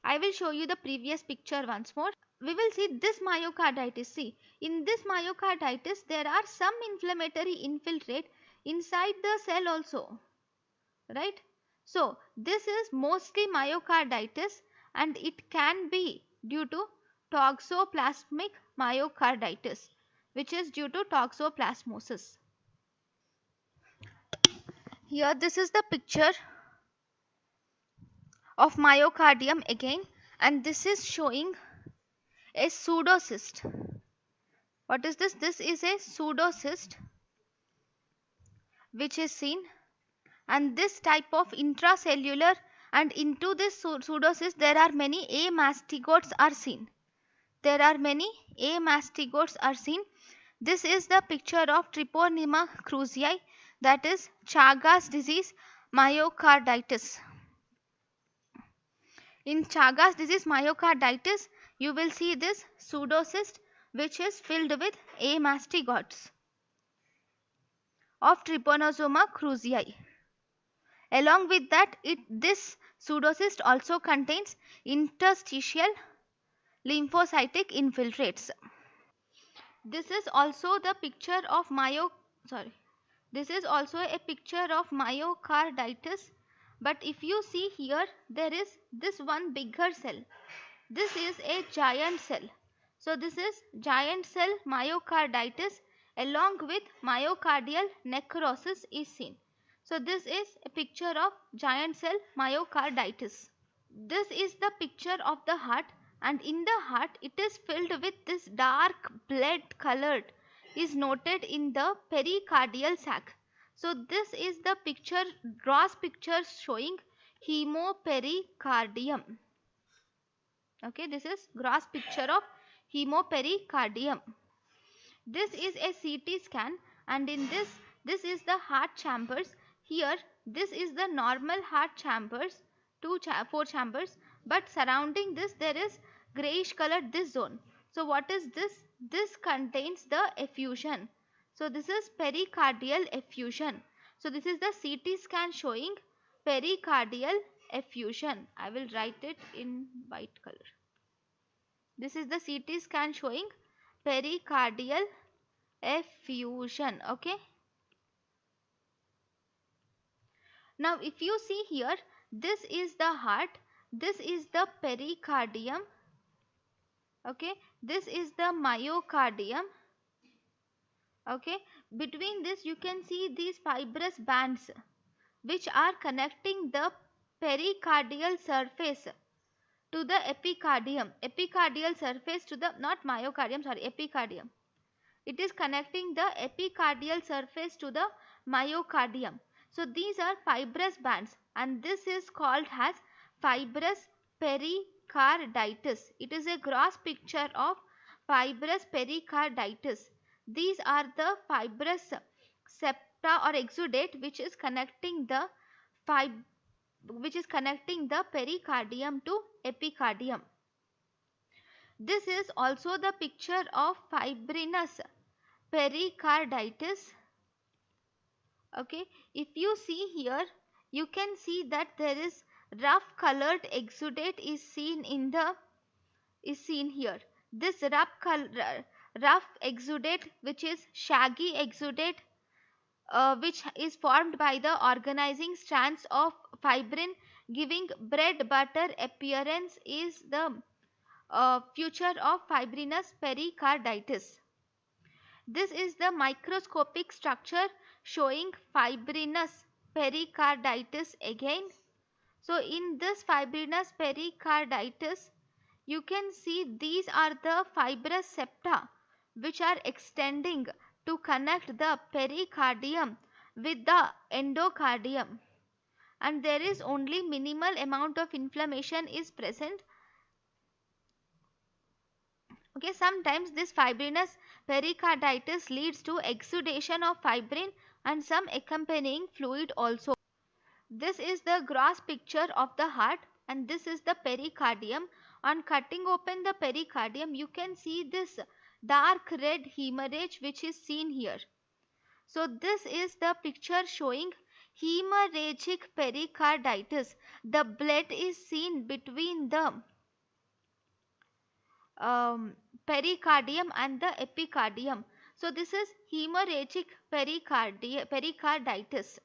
I will show you the previous picture once more. We will see this myocarditis. See, in this myocarditis there are some inflammatory infiltrate inside the cell also, right? So this is mostly myocarditis and it can be due to toxoplasmic myocarditis, which is due to toxoplasmosis. Here this is the picture of myocardium again, and this is showing a pseudocyst. What is this? This is a pseudocyst. which is seen, and this type of intracellular, and into this pseudocyst there are many A mastigotes are seen. There are many A mastigotes are seen. This is the picture of Treponema cruzi, that is Chagas disease myocarditis. In Chagas disease myocarditis, you will see this pseudocyst which is filled with A mastigotes of Trypanosoma cruzi. Along with that, this pseudocyst also contains interstitial lymphocytic infiltrates. This is also the picture of This is also a picture of myocarditis. But if you see here, there is this one bigger cell. This is a giant cell. So this is giant cell myocarditis along with myocardial necrosis is seen. So this is a picture of giant cell myocarditis. This is the picture of the heart, and in the heart it is filled with this dark blood colored is noted in the pericardial sac. So this is the picture, gross picture showing hemopericardium. Okay, this is gross picture of hemopericardium. This is a CT scan, and in this is the heart chambers. Here this is the normal heart chambers, four chambers, but surrounding this there is grayish colored this zone. So what is this? This contains the effusion. So this is pericardial effusion. So this is the CT scan showing pericardial effusion. I will write it in white color. This is the CT scan showing pericardial effusion. Okay. Now if you see here, this is the heart, this is the pericardium. Okay. This is the myocardium. Okay. Between this you can see these fibrous bands which are connecting the pericardial surface to the epicardium. Epicardial surface to the, not myocardium, sorry, epicardium. It is connecting the epicardial surface to the myocardium. So these are fibrous bands, and this is called as fibrous pericarditis. It is a gross picture of fibrous pericarditis. These are the fibrous septa or exudate which is connecting the pericardium to epicardium. This is also the picture of fibrinous pericarditis. Okay, if you see here, you can see that there is rough colored exudate is seen here. This rough exudate, which is shaggy exudate, which is formed by the organizing strands of fibrin giving bread butter appearance, is the feature of fibrinous pericarditis. This is the microscopic structure showing fibrinous pericarditis again. So in this fibrinous pericarditis, you can see these are the fibrous septa which are extending to connect the pericardium with the endocardium, and there is only minimal amount of inflammation is present. Okay, sometimes this fibrinous pericarditis leads to exudation of fibrin and some accompanying fluid also. This is the gross picture of the heart, and this is the pericardium. On cutting open the pericardium, you can see this dark red hemorrhage which is seen here. So this is the picture showing hemorrhagic pericarditis. The blood is seen between the pericardium and the epicardium. So this is hemorrhagic pericarditis.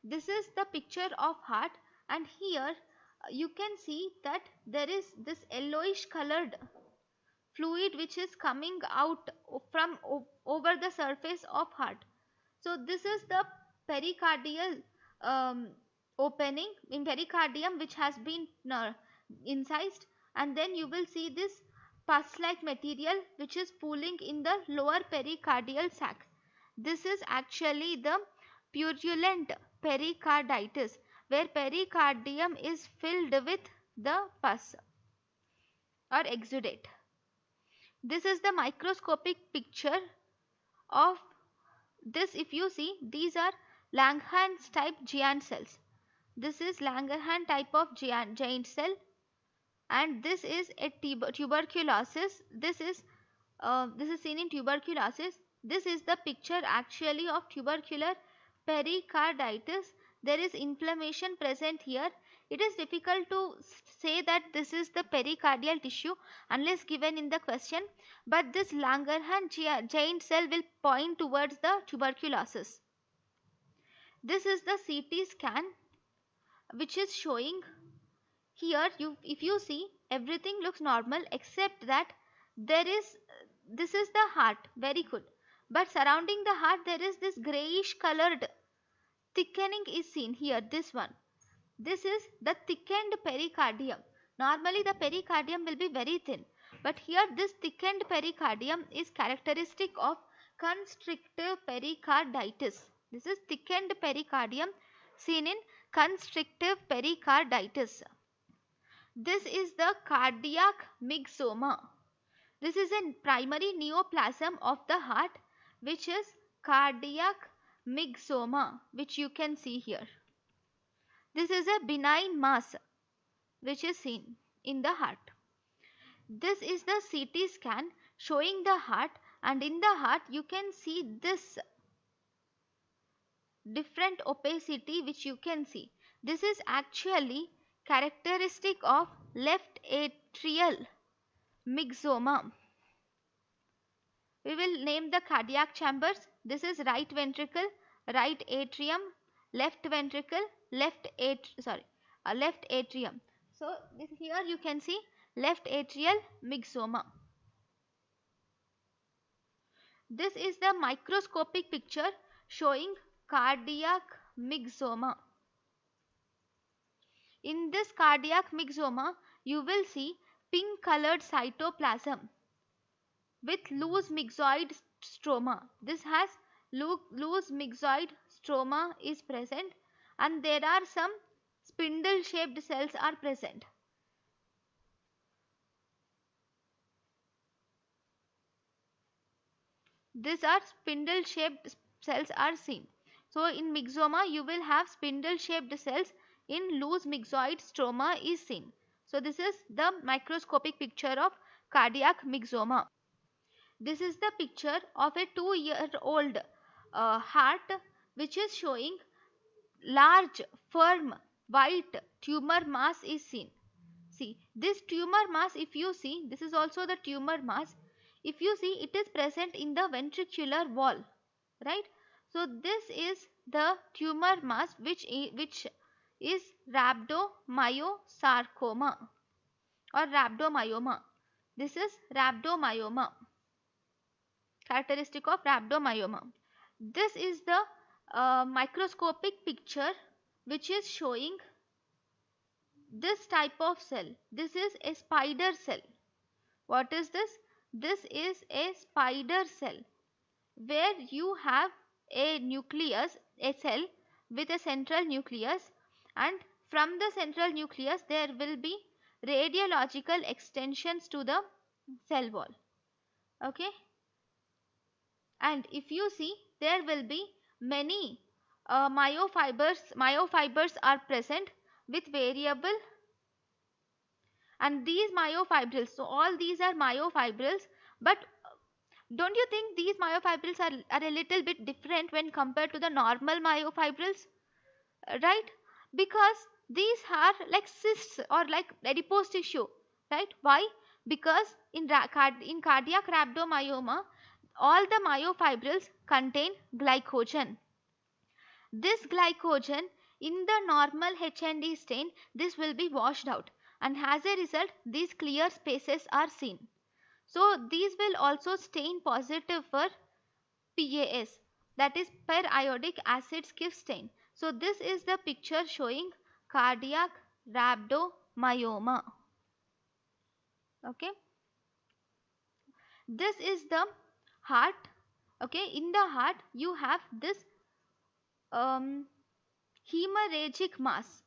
This is the picture of heart, and here you can see that there is this yellowish colored fluid which is coming out from over the surface of heart. So this is the pericardial opening in pericardium which has been incised, and then you will see this pus like material which is pooling in the lower pericardial sac. This is actually the purulent pericarditis, where pericardium is filled with the pus or exudate. This is the microscopic picture of this. If you see, these are Langerhans type giant cells. This is Langerhans type of giant cell, and this is a tuberculosis. This is seen in tuberculosis. This is the picture actually of tubercular pericarditis. There is inflammation present here. It is difficult to say that this is the pericardial tissue unless given in the question, but this Langerhans giant cell will point towards the tuberculosis. This is the CT scan which is showing here. If you see, everything looks normal except that there is, this is the heart, very good, but surrounding the heart there is this grayish colored thickening is seen here. This one, this is the thickened pericardium. Normally the pericardium will be very thin, but here this thickened pericardium is characteristic of constrictive pericarditis. This is thickened pericardium seen in constrictive pericarditis. This is the cardiac myxoma. This is a primary neoplasm of the heart, which is cardiac myxoma, which you can see here. This is a benign mass which is seen in the heart. This is the CT scan showing the heart, and in the heart you can see this different opacity which you can see. This is actually characteristic of left atrial myxoma. We will name the cardiac chambers. This is right ventricle, right atrium, left ventricle, left atrium. So this here you can see left atrial myxoma. This is the microscopic picture showing cardiac myxoma. In this cardiac myxoma, you will see pink colored cytoplasm with loose myxoid stroma. This has loose myxoid stroma is present, and there are some spindle shaped cells are present. These are spindle shaped cells are seen. So in myxoma you will have spindle shaped cells. In loose myxoid stroma is seen. So this is the microscopic picture of cardiac myxoma. This is the picture of a 2-year-old heart, which is showing large, firm, white tumor mass is seen. See, this tumor mass, if you see, this is also the tumor mass. If you see, it is present in the ventricular wall, right? So this is the tumor mass which is rhabdomyosarcoma or rhabdomyoma. This is rhabdomyoma, characteristic of rhabdomyoma. This is the microscopic picture which is showing this type of cell. This is a spider cell. What is this? This is a spider cell where you have a nucleus, a cell with a central nucleus, and from the central nucleus there will be radiological extensions to the cell wall. Okay, and if you see, there will be many myofibers are present with variable, and these myofibrils, so all these are myofibrils, but don't you think these myofibrils are a little bit different when compared to the normal myofibrils, right? Because these are like cysts or like adipose tissue, right? Why? Because in cardiac rhabdomyoma, all the myofibrils contain glycogen. This glycogen in the normal H&E stain, this will be washed out, and as a result these clear spaces are seen. So these will also stain positive for PAS, that is periodic acid Schiff stain. So this is the picture showing cardiac rhabdomyoma. Okay, this is the heart Okay, in the heart you have this um, hemorrhagic mass.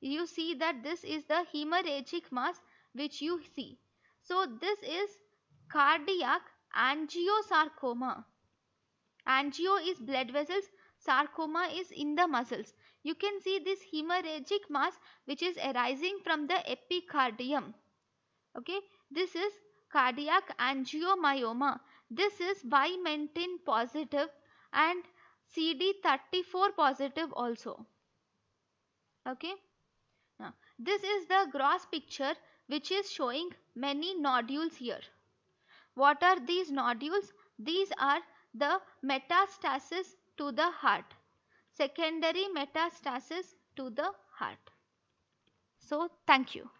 You see that this is the hemorrhagic mass which you see. So this is cardiac angiosarcoma. Angio is blood vessels, sarcoma is in the muscles. You can see this hemorrhagic mass which is arising from the epicardium. Okay, this is cardiac angiomyoma. This is Vimentin positive and CD34 positive also. Okay, now this is the gross picture which is showing many nodules here. What are these nodules? These are the metastasis to the heart, secondary metastasis to the heart. So thank you.